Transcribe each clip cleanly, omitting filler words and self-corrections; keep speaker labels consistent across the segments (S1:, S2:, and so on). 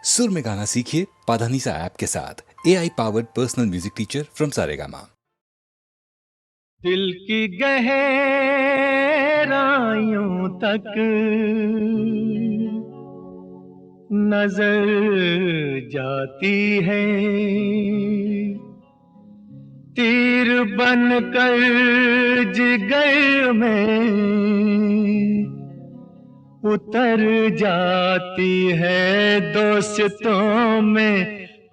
S1: सुर में गाना सीखिए पाधानीसा ऐप के साथ। AI powered personal music teacher from Saregama.
S2: दिल की गहराइयों तक नजर जाती है, तीर बनकर जिगर में उतर जाती है। दोस्तों में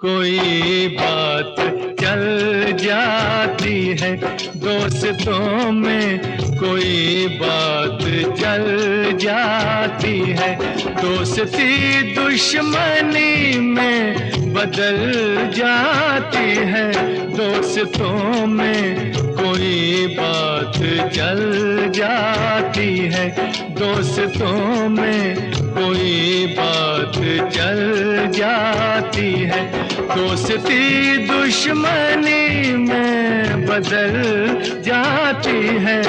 S2: कोई बात चल जाती है, दोस्तों में कोई बात चल जाती है। दोस्ती दुश्मनी में बदल जाती है, दोस्तों में कोई बात चल जाती है, दोस्तों में कोई बात चल जाती है। दोस्ती दुश्मनी में बदल जाती है,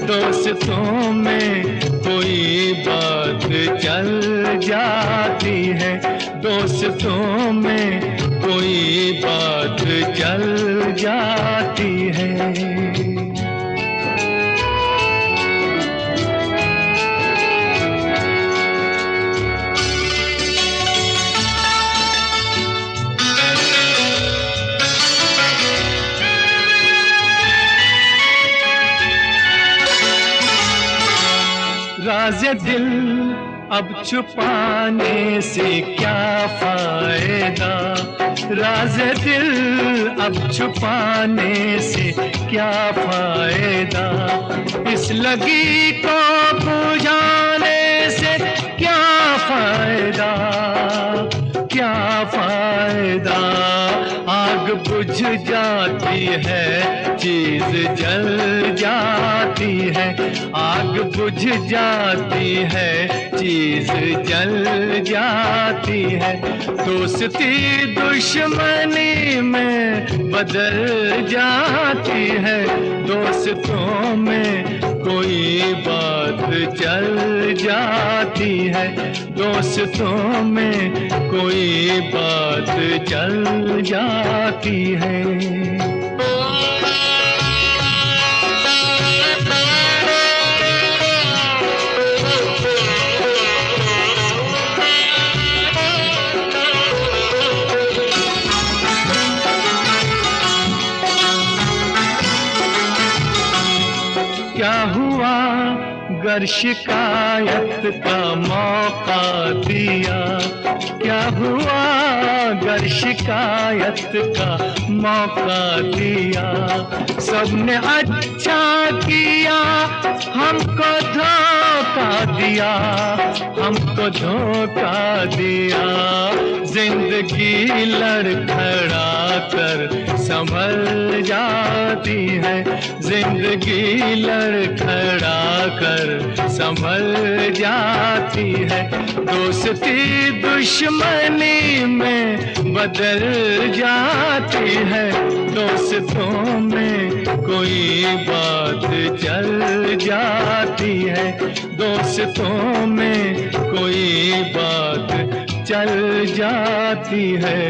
S2: दोस्तों में कोई बात चल जाती है, दोस्तों में कोई बात चल जाती है। राज़े दिल अब छुपाने से क्या फायदा, राज़े दिल अब छुपाने से क्या फायदा। इस लगी को बुझाने से क्या फायदा, क्या फायदा। आग बुझ जाती है, चीज जल जाती है, आग बुझ जाती है, चीज जल जाती है। दोस्ती दुश्मनी में बदल जाती है, दोस्तों में कोई बात चल जाती है, दोस्तों में कोई बात चल जाती है। क्या हुआ गर शिकायत का मौका दिया, क्या हुआ गर शिकायत का मौका दिया। सबने अच्छा किया, हमको धोखा दिया, हमको धोखा दिया। जिंदगी लड़खड़ा कर संभल जाती है, जिंदगी लड़खड़ा कर संभल जाती है। दोस्ती दुश्मनी में बदल जाती है, दोस्तों में कोई बात चल जाती है, दोस्तों में कोई बात चल जाती है।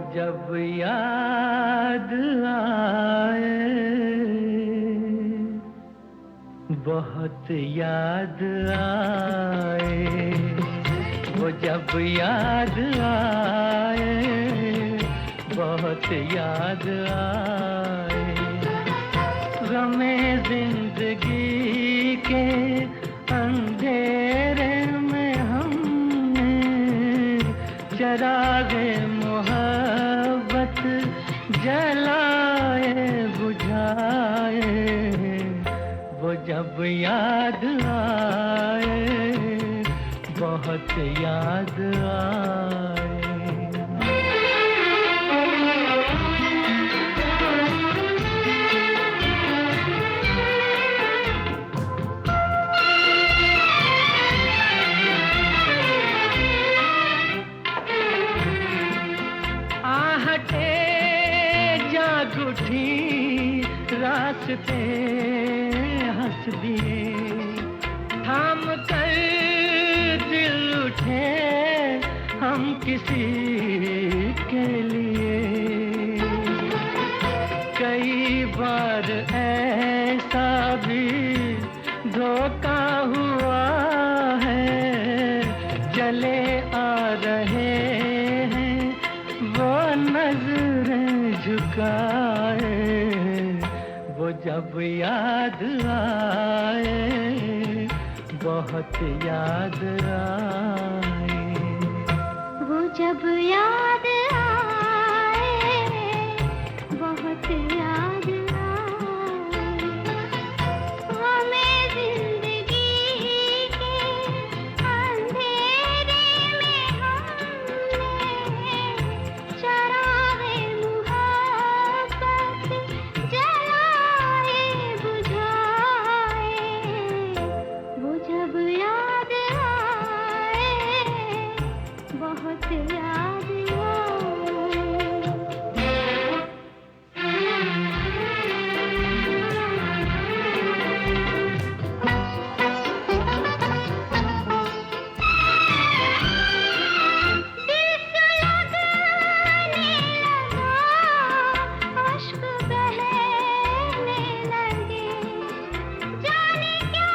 S2: जब याद आए, बहुत याद आए, वो जब याद आए, बहुत याद आए। गमे जिंदगी के अंधेरे में हमने चरागे मोहब्बत जलाए बुझाए, वो जब याद आए, बहुत याद आए। हटे जाग उठी रास्ते हंस दिए, थाम कर दिल उठे हम किसी के लिए। कई बार ऐसा भी धोखा हुआ है, चले आ रहे हैं वो नजरें झुकाए, वो जब याद आए, बहुत याद आए,
S3: वो जब याद आए, बहुत याद आए, हमें जिंदगी के अंधेरे में हमने चरागे मुहब्बत जलाए बुझाए, वो जब याद आए, बहुत याद आए। अश्क बहने लगे, जाने क्या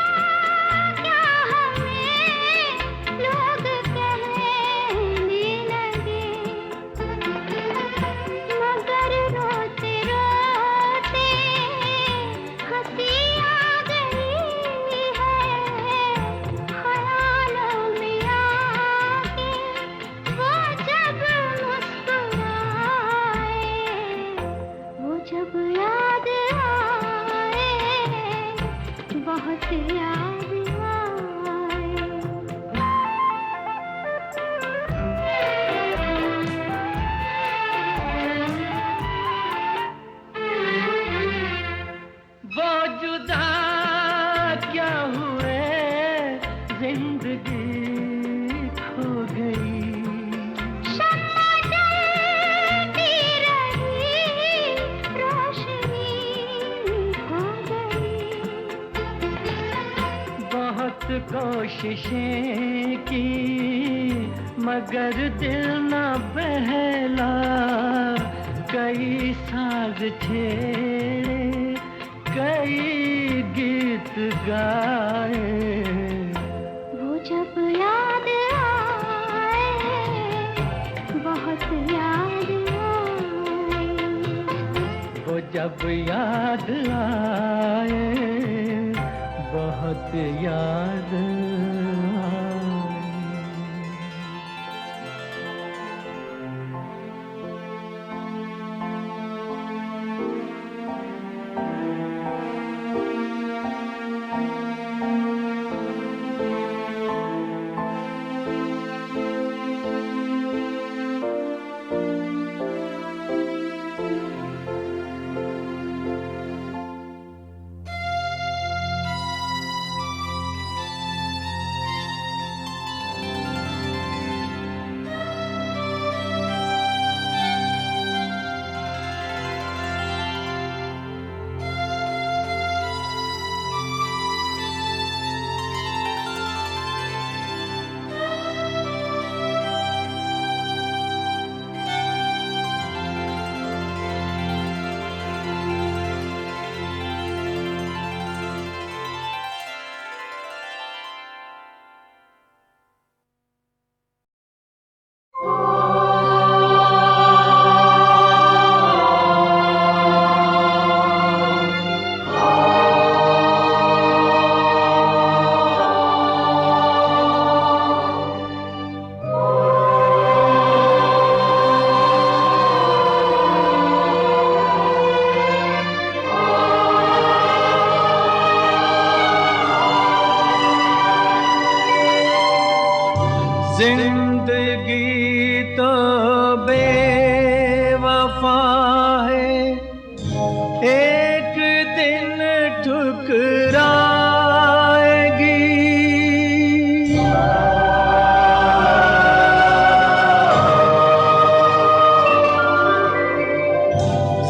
S3: क्या हमें लोग कहने लगे, मगर रोते रोते हंसी आ गई है, ख्यालों में आके वो जब मुस्कुराए, वो जब याद आए, बहुत याद
S2: वो जुदा क्या हुए, जिंदगी खो गई,
S3: शम्मा जलती रही, रोशनी खो गई,
S2: बहुत कोशिशें की मगर दिल न बहला, कई साज छेड़े कई गीत गाए,
S3: वो जब याद आए, बहुत याद आए,
S2: वो जब याद आए, बहुत याद आए।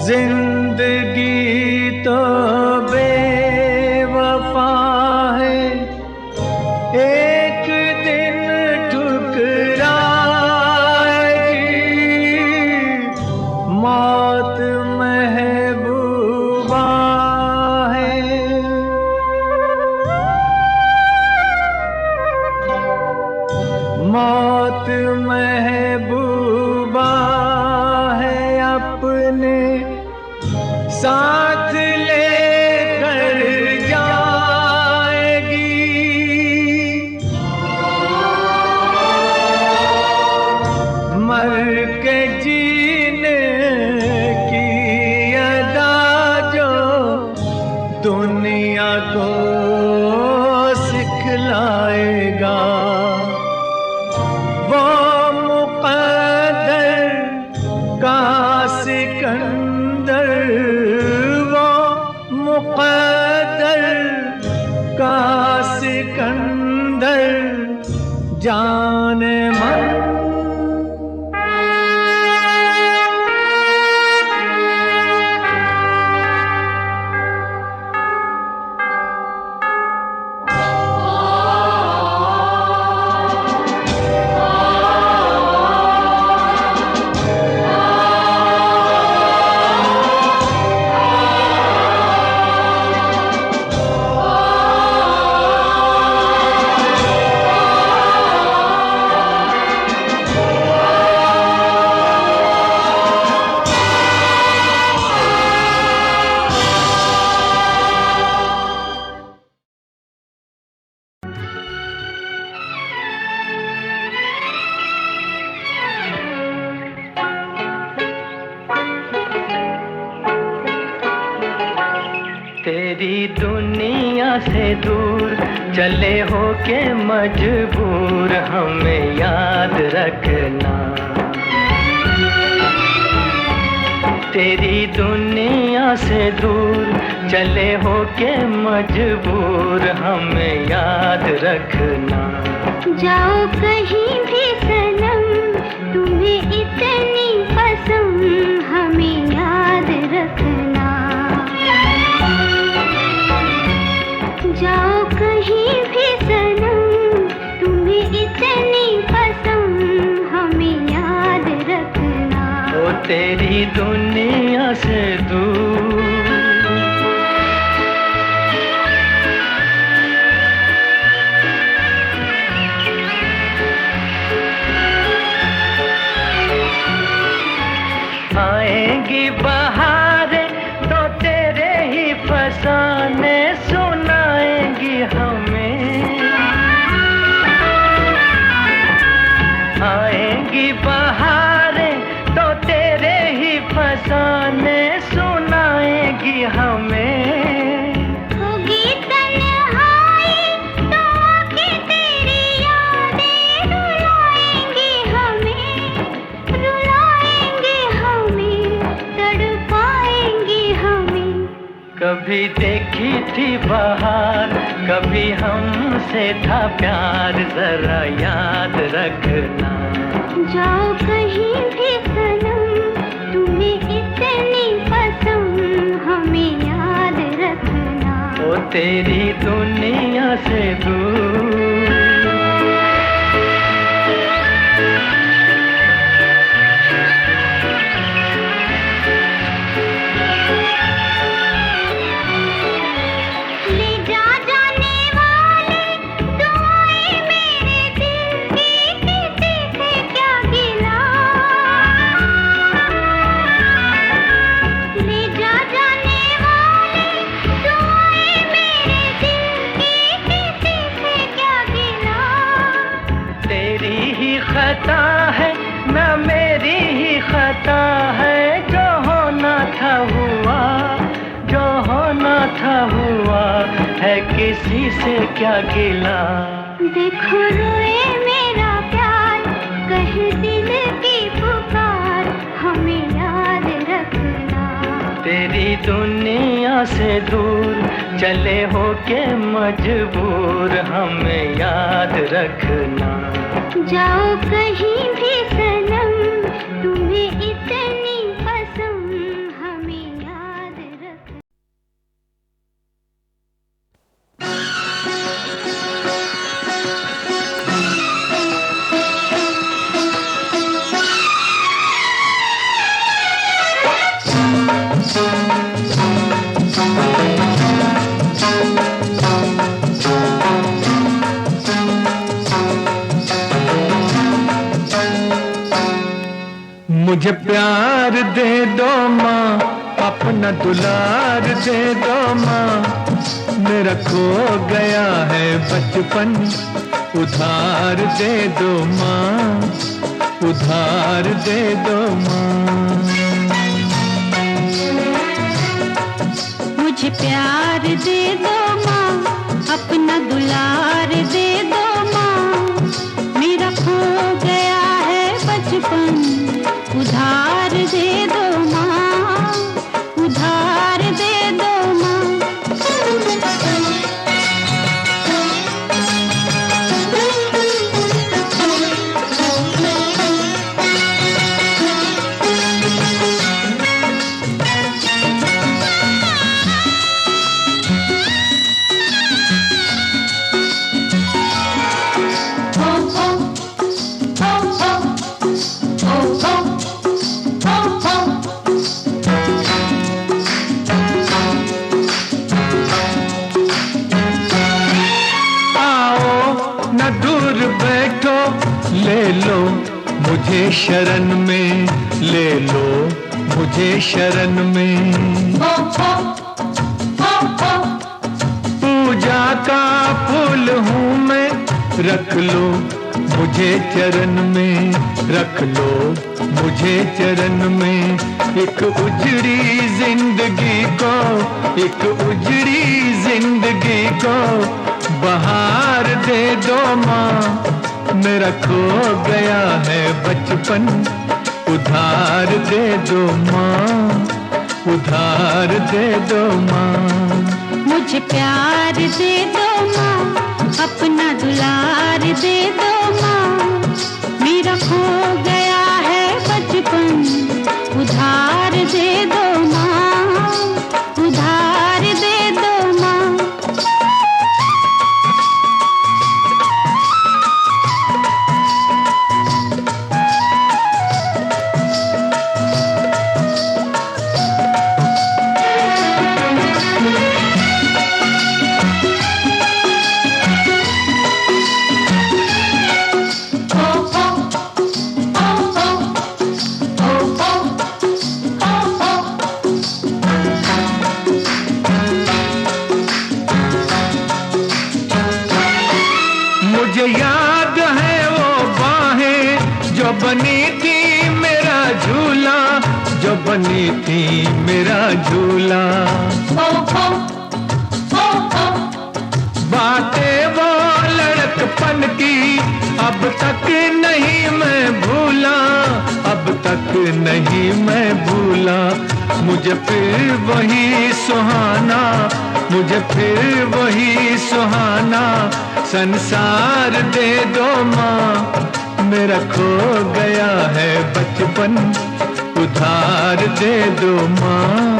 S2: जिंदगी तो बेवफा है, एक दिन ठुकराएगी। मौत महबूबा है, मौत महबूबा है, अपने साथ लेकर जाएगी। मर के जीने की अदा जो दुनिया को सिखलाएगा, वो मुक़द्दर का सिकंदर, वो मुक़द्दर का सिकंदर जाने मन। तेरी दुनिया से दूर चले हो के मजबूर, हमें याद रखना। तेरी दुनिया से दूर चले हो के मजबूर, हमें याद रखना।
S3: जाओ कहीं भी सनम, तुम्हें इतनी पसंद, हमें याद रखना। जाओ कहीं भी सनम, तुम्हें इतनी पसंद, हमें याद रखना।
S2: ओ तेरी दुनिया से दूर आएंगी बहारें तो तेरे ही फसाने सुनाएंगी हमें। आएंगी बहारें तो तेरे ही फसाने सुनाएंगी हमें।
S3: होगी तन्हाई तो आके तेरी यादें रुलाएंगी हमें, रुलाएंगी हमें, तड़पाएंगी हमें।
S2: कभी देखी थी बहार, कभी हमसे था प्यार, जरा याद रखना।
S3: जाओ कहीं भी सनम, तुम्हें इतनी पसंद, हमें याद रखना।
S2: ओ तेरी दुनिया से दूर
S3: ले जा जाने वाले दुआएं मेरे दिल की, किसी से क्या गिला। ले जा जाने वाले दुआएं मेरे दिल की, किसी से क्या गिला।
S2: तेरी ही खता है ना मेरी ही खता है, जो होना था हुआ, जो होना था हुआ है, किसी से क्या गिला।
S3: देखो रोए मेरा प्यार, कहे दिल की पुकार, हमें याद रखना।
S2: तेरी दुनिया से दूर चले हो के मजबूर, हमें याद रखना।
S3: जाओ कहीं भी सनम, तुम्हें इतनी पसंद, हमें
S4: मुझे प्यार दे दो माँ, अपना दुलार दे दो माँ, मेरा खो गया है बचपन, उधार दे दो माँ, उधार दे दो माँ।
S3: मुझे प्यार दे दो माँ, अपना दुलार दे दो माँ, मेरा खो गया है बचपन, उधार दे दो माँ, उधार दे दो माँ।
S4: ले लो मुझे शरण में, ले लो मुझे शरण में। पूजा का फूल हूँ मैं, रख लो मुझे चरण में, रख लो मुझे चरण में। एक उजड़ी जिंदगी को, एक उजड़ी जिंदगी को बहार दे दो माँ, मेरा खो गया है बचपन, उधार दे दो माँ, उधार दे दो माँ।
S3: मुझे प्यार दे दो माँ, अपना दुलार दे दो माँ, मेरा खो गया है बचपन, उधार दे दो माँ, उधार दे दो माँ।
S4: मुझे याद है वो बाहें जो बनी थी मेरा झूला, जो बनी थी मेरा झूला। बातें वो लड़कपन की अब तक नहीं मैं भूला, अब तक नहीं मैं भूला। मुझे फिर वही सुहाना, मुझे फिर वही सुहाना संसार दे दो माँ, मेरा खो गया है बचपन, उधार दे दो माँ,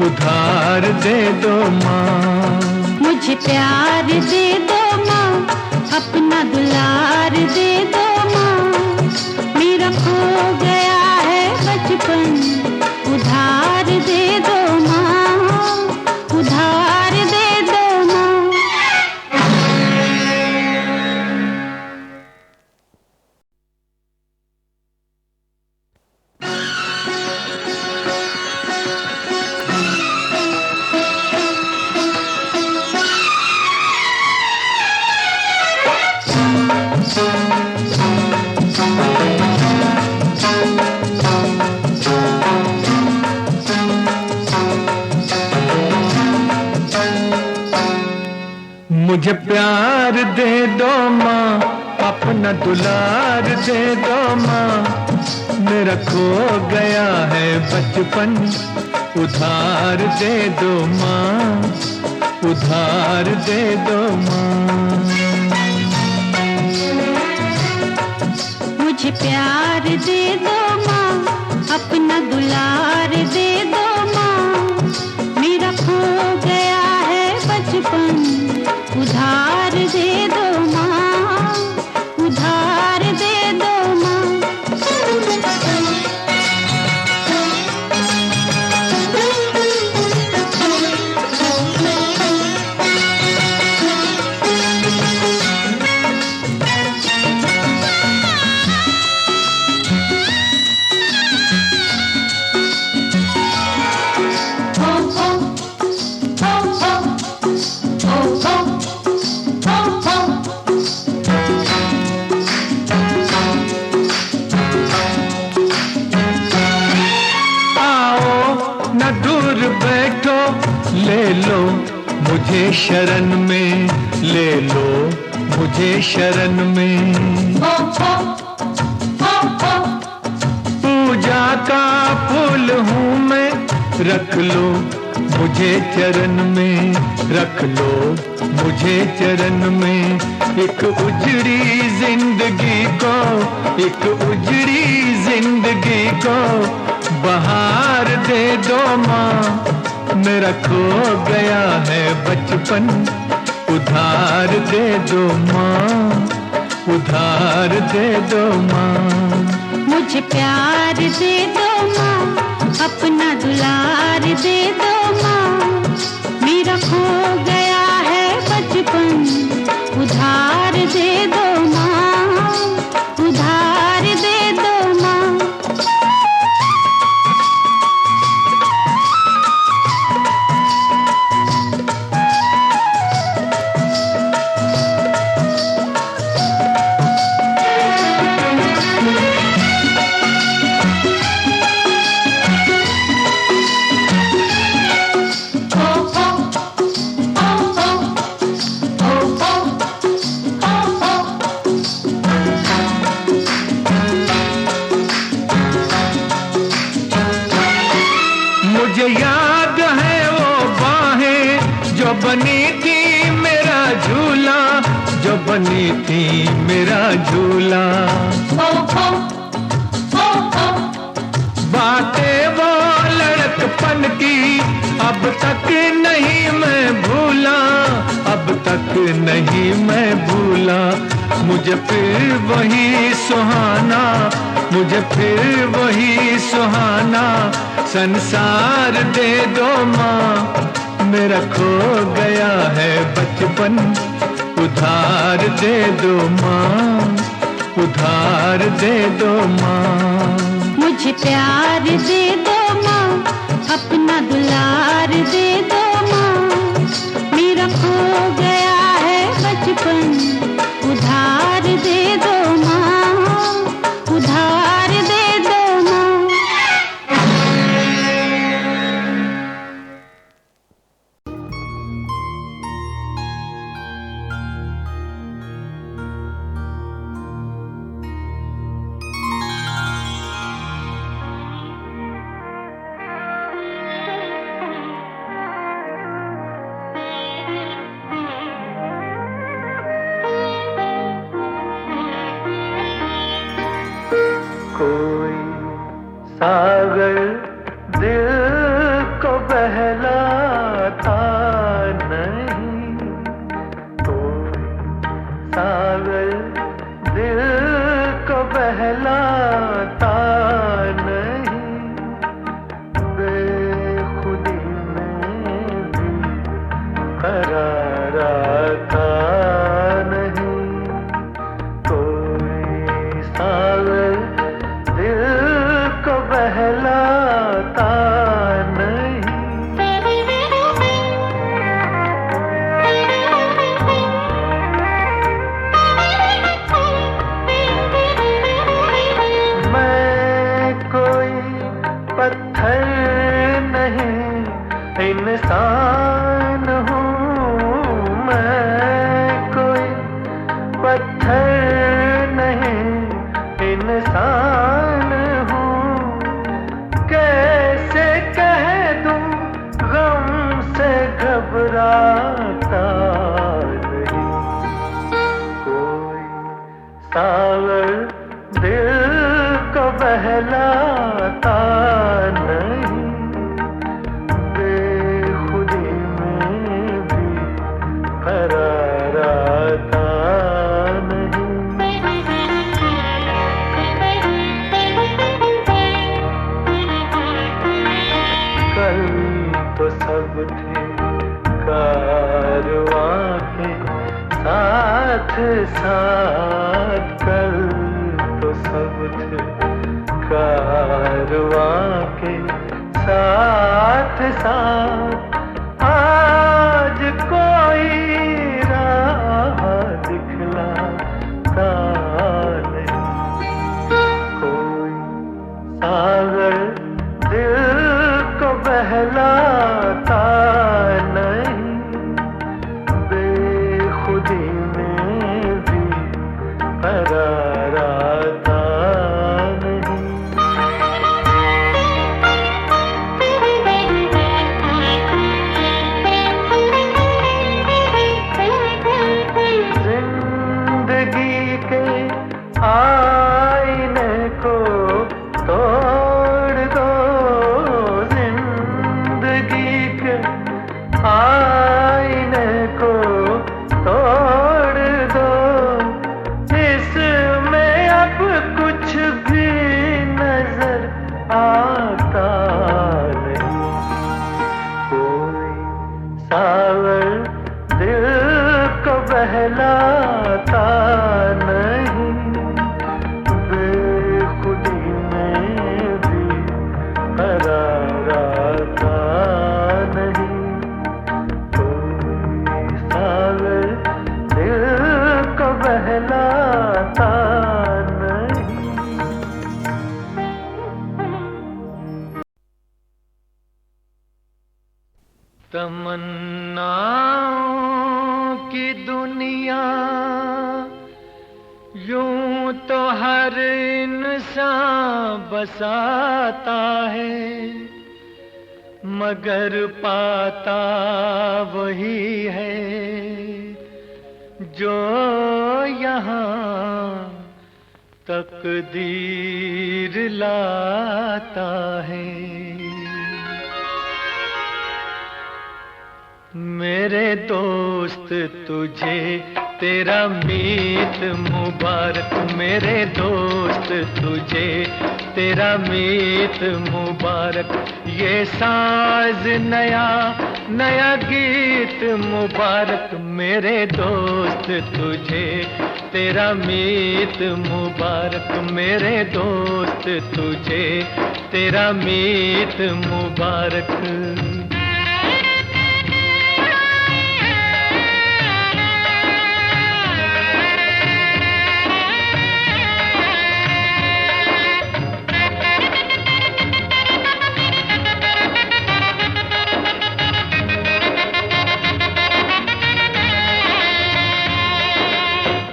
S4: उधार दे दो माँ।
S3: मुझे प्यार दे दो माँ, अपना दुलार दे दो माँ, मेरा खो गया है बचपन, उधार दे दो माँ, उधार दे दो माँ।
S4: मुझे प्यार दे दो माँ, अपना दुलार दे दो माँ, मेरा खो गया है बचपन, उधार दे दो माँ, उधार दे दो माँ।
S3: मुझे प्यार दे दो माँ, अपना दुलार दे दो माँ, मेरा खो गया है बचपन, उधार दे दो माँ, उधार दे दो माँ।
S4: ले लो मुझे शरण में, ले लो मुझे शरण में। पूजा का फूल हूँ मैं, रख लो मुझे चरण में, रख लो मुझे चरण में। एक उजड़ी जिंदगी को, एक उजड़ी जिंदगी को बहार दे दो माँ। मेरा खो गया है बचपन, उधार दे दो माँ, उधार दे दो माँ।
S3: मुझे प्यार दे दो माँ, अपना दुलार दे दो माँ। मेरा खो गया है बचपन, उधार दे दो माँ, उधार दे दो माँ।
S4: मुझे याद है वो बाहें जो बनी थी मेरा झूला, जो बनी थी मेरा झूला। बातें वो लड़कपन की अब तक नहीं मैं भूला, अब तक नहीं मैं भूला। मुझे फिर वही सुहाना, मुझे फिर वही सुहाना संसार दे दो माँ। मेरा खो गया है बचपन, उधार दे दो माँ, उधार दे दो माँ।
S3: मुझे प्यार दे दो माँ, अपना दुलार दे दो माँ। मेरा खो गया है बचपन, उधार दे दो माँ, उधार दे दो माँ।
S2: कोई सागर दिल को बहलाता नहीं, कोई सागर दिल को बहलाता नहीं। बेखुदी में भी करार आता नहीं, कोई सागर दिल को बहलाता नहीं। मैं कोई पत्थर नहीं इंसान हूँ, मैं कोई पत्थर नहीं इंसान हूँ। कैसे कह दूँ गम से घबराता नहीं, कोई सागर दिल को बहलाता नहीं। बेखुदी में भी करार आता तो सब थे कारवां के साथ साथ, कल तो सब थे कारवां के साथ साथ। आज कोई राह दिखलाता नहीं, कोई सागर दिल को बहलाता प्यारा था नहीं, कोई सागर दिल को बहलाता नहीं। तमन्नाओं की दुनिया यूं तो हर इंसान बसाता है, मगर पाता वही है जो यहाँ तकदीर लाता है। मेरे दोस्त तुझे तेरा मीत मुबारक, मेरे दोस्त तुझे तेरा मीत मुबारक। ये साज नया नया गीत मुबारक, मेरे दोस्त तुझे तेरा मीत मुबारक, मेरे दोस्त तुझे तेरा मीत मुबारक।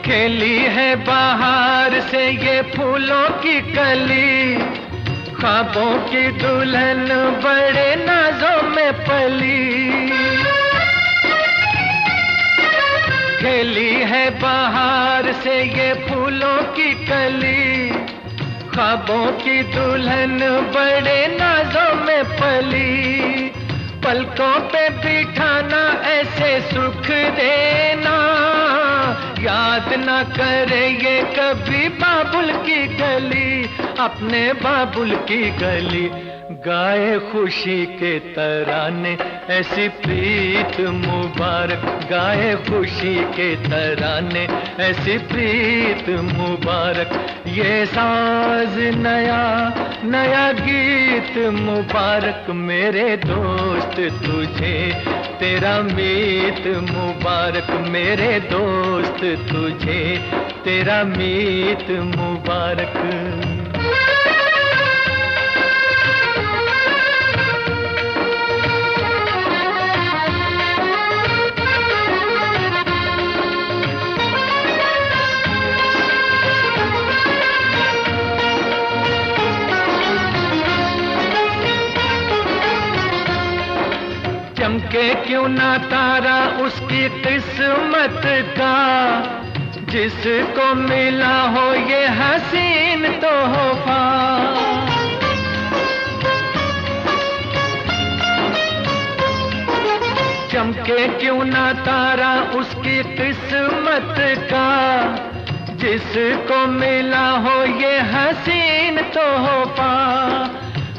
S2: खेली है बाहर से ये फूलों की कली, ख्वाबों की दुल्हन बड़े नाजों में पली। खेली है बाहर से ये फूलों की कली, ख्वाबों की दुल्हन बड़े नाजों में पली। पलकों पे बिठाना ऐसे सुख देना, याद न करे ये कभी बाबुल की गली, अपने बाबुल की गली। गाए खुशी के तराने ऐसी प्रीत मुबारक, गाए खुशी के तराने ऐसी प्रीत मुबारक। ये साज नया नया गीत मुबारक, मेरे दोस्त तुझे तेरा मीत मुबारक, मेरे दोस्त तुझे तेरा मीत मुबारक। चमके क्यों ना तारा उसकी किस्मत का, जिसको मिला हो ये हसीन तोहफा। चमके क्यों ना तारा उसकी किस्मत का, जिसको मिला हो ये हसीन तोहफा।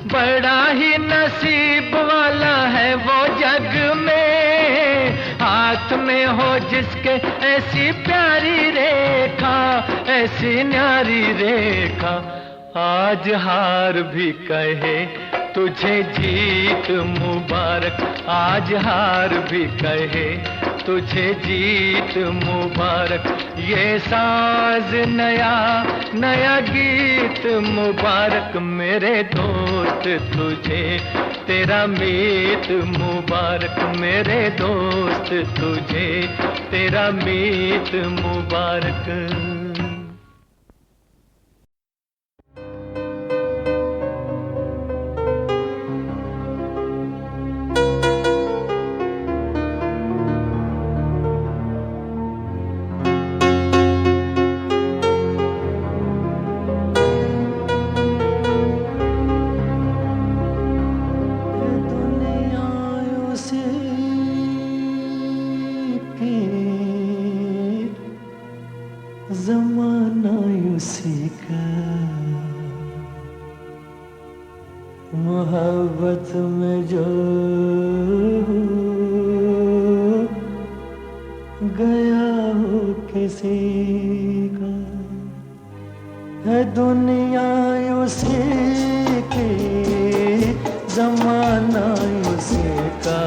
S2: बड़ा ही नसीब वाला है वो जग में, हाथ में हो जिसके ऐसी प्यारी रेखा, ऐसी न्यारी रेखा। आज हार भी कहे तुझे जीत मुबारक, आज हार भी कहे तुझे जीत मुबारक। ये साज नया नया गीत मुबारक, मेरे दोस्त तुझे तेरा मीत मुबारक, मेरे दोस्त तुझे तेरा मीत मुबारक।
S5: जमाना उसी का मोहब्बत में जो गया हो किसी का है दुनिया उसी की जमाना उसी का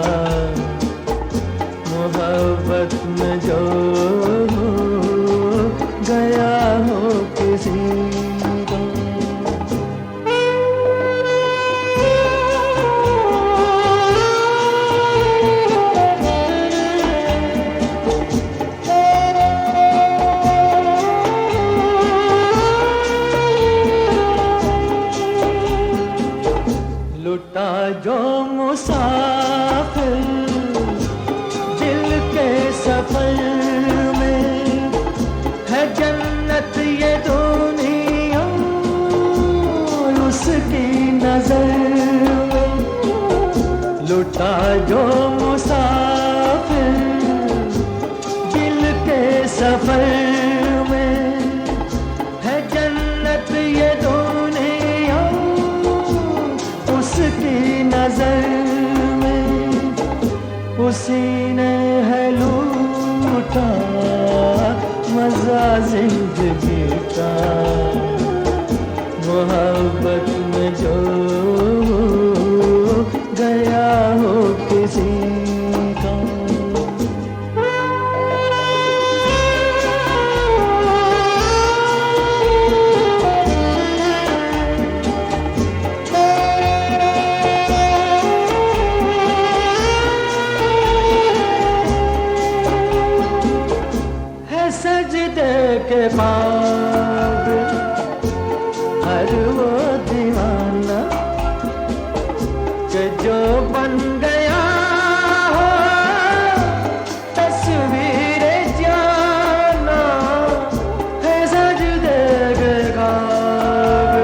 S5: मोहब्बत में जो गया हो किसी को। लुटा जो मुसाफिर दिल के सफर में, है जन्नत ये दुनिया उसकी नजर में। लुटा जो मुसाफिर दिल के सफर में, है जन्नत ये दुनिया उसकी नजर में। उसी ने है लूटा मजा जिंदगी का, मोहब्बत में जो गया हो किसी का। सजदे के बाद हर वो दीवाना कि जो बन गया हो तस्वीर जाना। है सजदे के बाद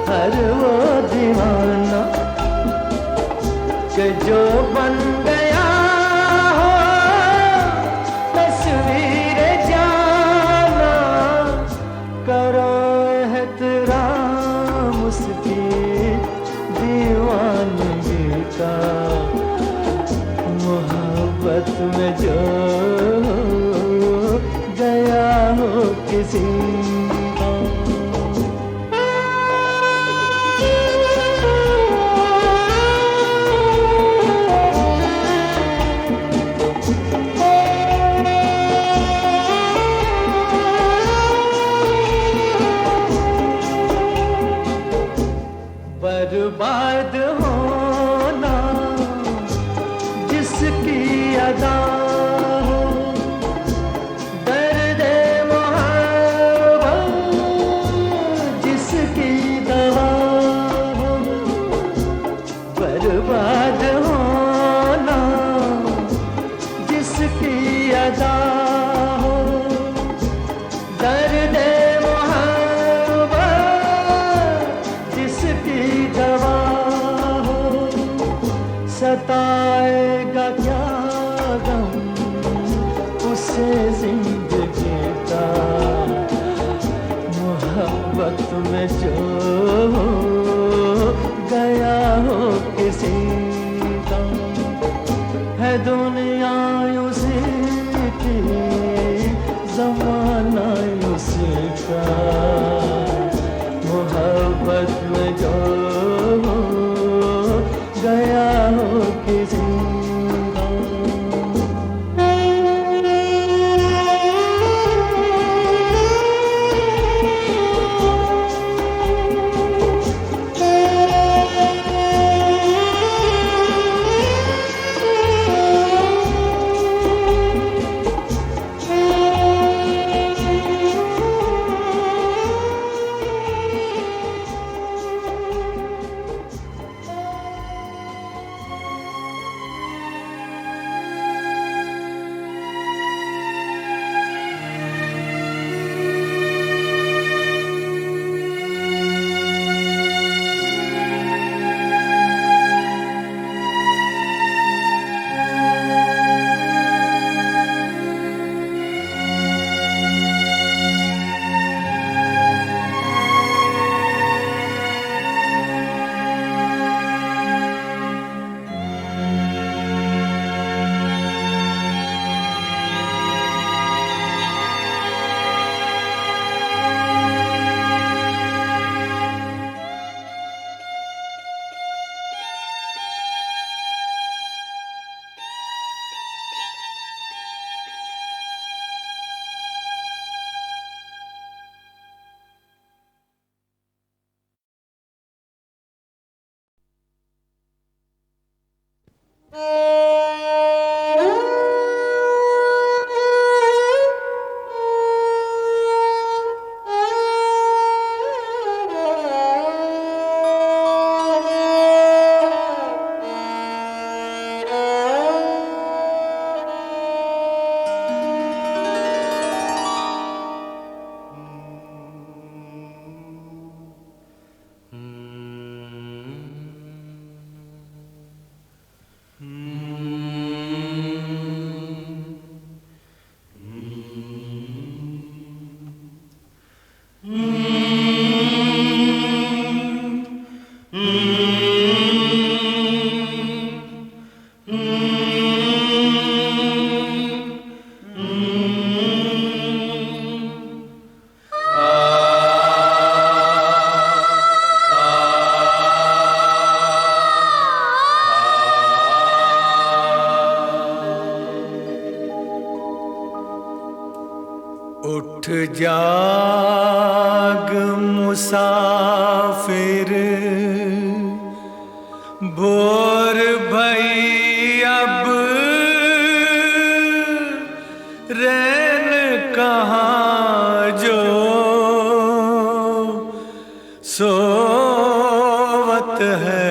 S5: हर वो दीवाना कि जो बन गया मोहब्बत में जो गया हो किसी का। बर्बाद होना जिसकी अदा हो, दर्द मोहब्बत जिसकी दवा हो। बर्बाद होना जिसकी अदा हो, दर्द दवा हो। सताएगा क्या गम उसे जिंदगी का, मोहब्बत में जो गया हो किसी का। है दुनिया उसी की, जमाना उसी का, मोहब्बत में जो गया हो किसी का।
S4: उठ जाग मुसाफिर, भोर भई अब रैन कहाँ जो सोवत है।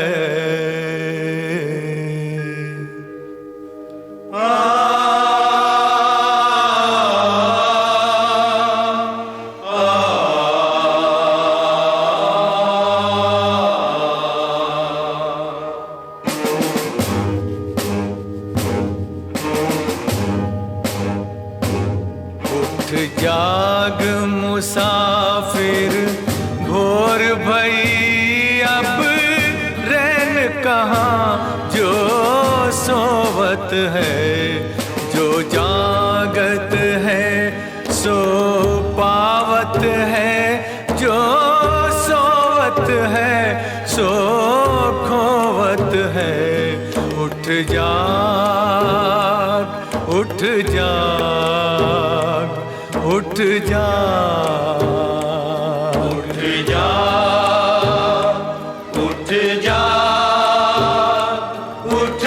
S4: जाग मुसाफिर, भोर भई अब रैन कहाँ जो सोवत है। जो जागत है सो पावत है, जो सोवत है सो खोवत है। उठ जाग उठ जाग उठ जाग उठ जाग उठ जाग उठ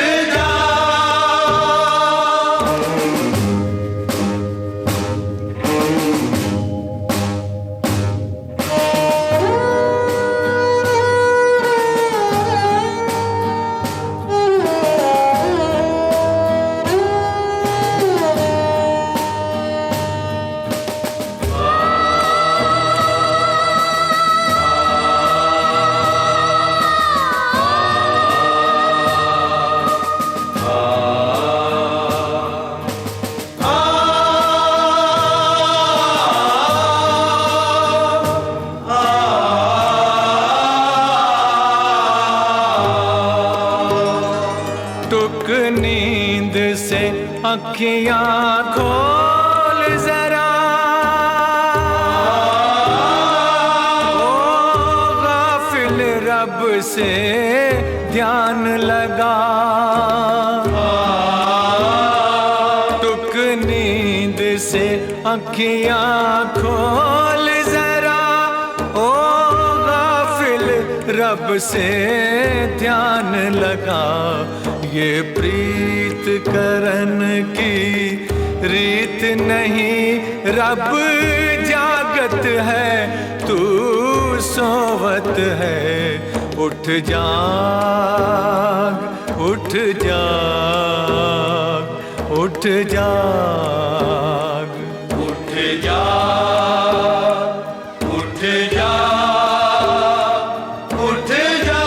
S4: टुक नींद से अखियां खोल जरा, ओ गाफिल रब से ध्यान लगा। टुक नींद से अखियां खोल जरा, ओ गाफिल रब से ध्यान लगा। ये प्रीत करन की रीत नहीं, रब जागत है तू सोवत है। उठ जाग उठ जाग उठ जाग उठ जाग उठ जाग उठ जाग।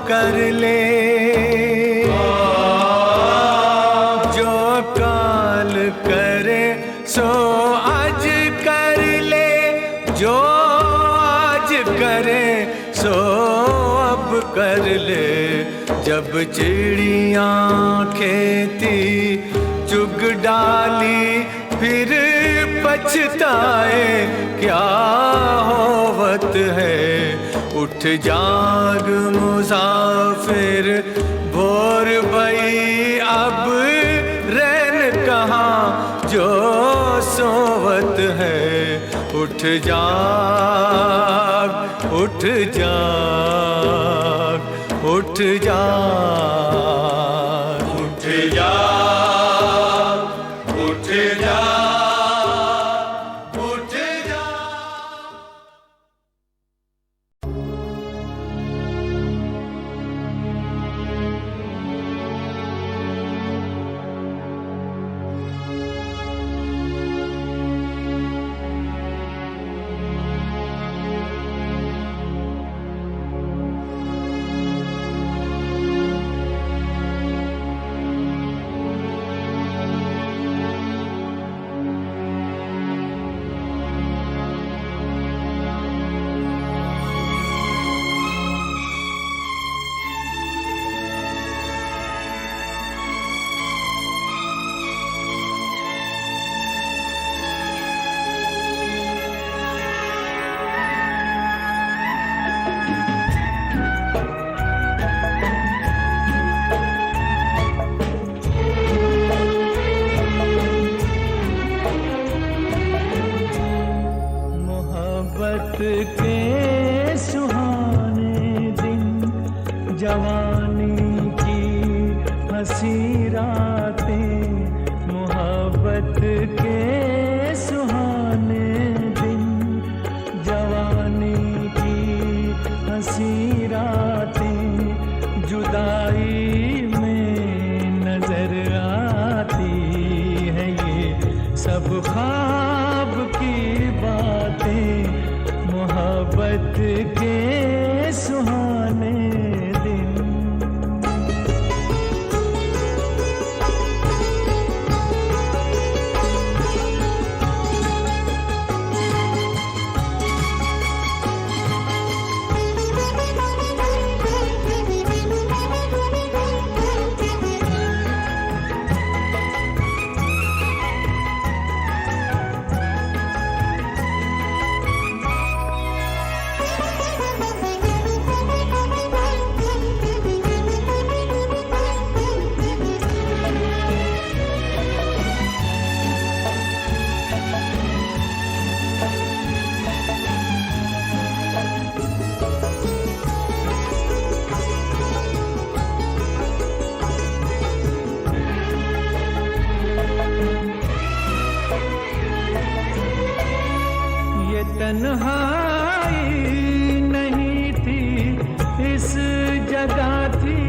S6: कर ले, जो काल करे सो आज कर ले, जो आज करे सो अब कर ले। जब चिड़ियाँ खेती चुग डाली फिर पछताए क्या होवत है। उठ जाग मुसाफिर भोर भई अब रैन कहाँ जो सोवत है। उठ जाग उठ जाग उठ जाग उठ जाग उठ जाग उठ जाग।
S5: के सुहाने दिन, जवानी की हंसी रातें, मोहब्बत के सुहाने दिन, जवानी की हंसी रातें, जुदाई में नजर आती है ये सब ख्वाब की बातें, मोहब्बत के सुहाने दिन। तन्हाई नहीं थी इस जगह थी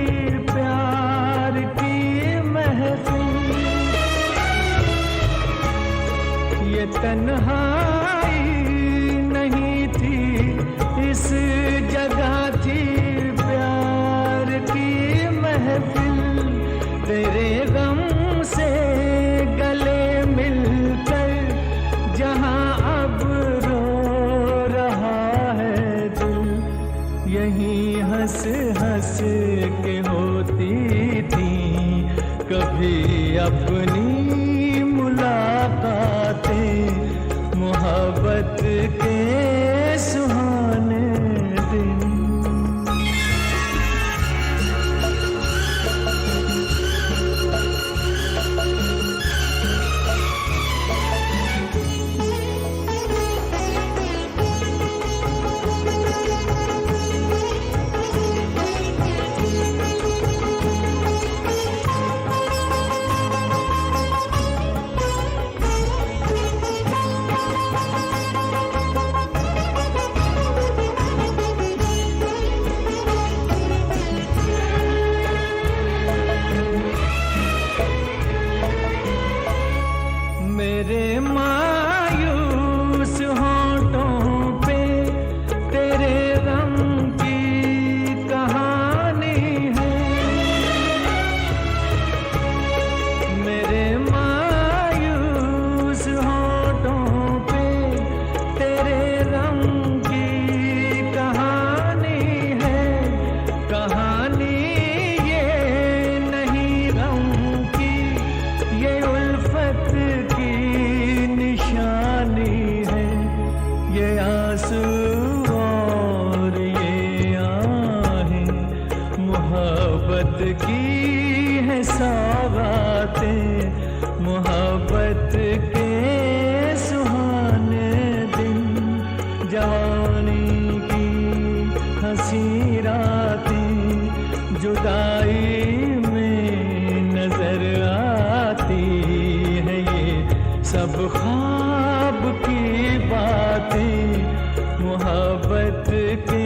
S5: प्यार की महफिल, ये तन्हाई नहीं थी इस जगह थी प्यार की महफिल, तेरे गम से गले मिलकर जहां अब यहीं हंस हंस के होती थी कभी अपनी मुलाकातें, मोहब्बत के सुहाने दिन। आंसू और ये आहें मोहब्बत की है सौगातें, मोहब्बत के सुहाने दिन, जवानी की हंसी रातें जुदाई में नजर आती है, ये सब ख्वाब की बातें मोहब्बत के